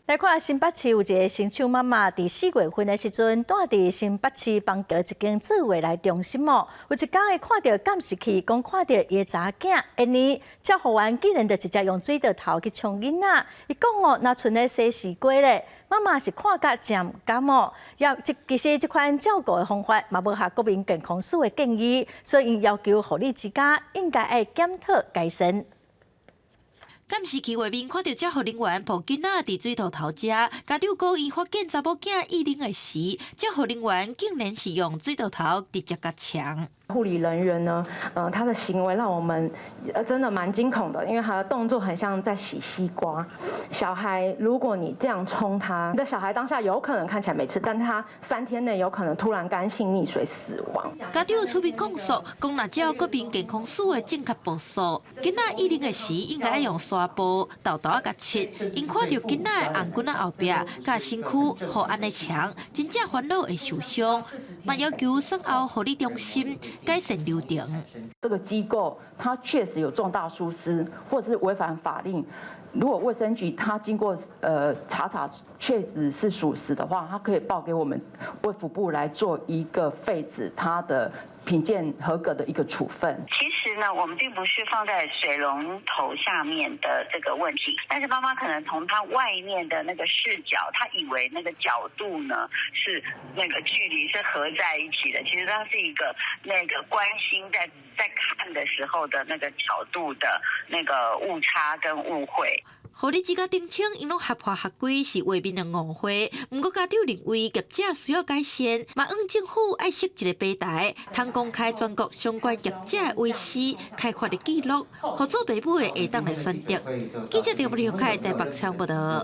来看新北市有一个新手妈妈，伫4月份的时阵，住伫新北市邦桥一间做未来中心哦。有一天会看到监视器，讲看到伊的查囝，因呢，照护员竟然就直接用水道头去冲囡仔。伊讲哦，若剩咧洗时过咧，妈妈是看甲真唔甘哦。其实这款照顾的方法嘛无合国民健康署的建议，所以因要求护理之家应该要检讨改善。 监视器外面看到照护人员抱囡仔伫水头头食，家长讲伊发现查某囝异能的时，照护人员竟然是用水头头直接甲抢。 护理人员呢，他的行为让我们真的蛮惊恐的，因为他的动作很像在洗西瓜。小孩，如果你这样冲他，你的小孩当下有可能看起来没事，但他3天内有可能突然肝性溺水死亡。家长出面控诉，讲若照国民健康署的正确步数，囡仔异能的时应该用纱布豆豆甲切，因看到囡仔的红棍仔后壁甲身躯互安尼抢，真正烦恼会受伤。嘛要求善后护理中心。 改善流程。这个机构它确实有重大疏失，或是违反法令。如果卫生局它经过查确实是属实的话，它可以报给我们卫福部来做一个废止它的评鉴合格的一个处分。其实呢，我们并不是放在水龙头下面的这个问题，但是妈妈可能从她外面的那个视角，她以为那个角度呢是那个距离是合在一起的，其实它是一个那个关心在看的时候的那个角度的那个误差跟误会。 护理之家澄清，因拢合法合规是外面的误会。不过家长认为业者需要改善，嘛让政府爱设一个平台，通公开全国相关业者的卫师开发的记录，合作爸母会当来选择。记者赵柏了解台北采访报道。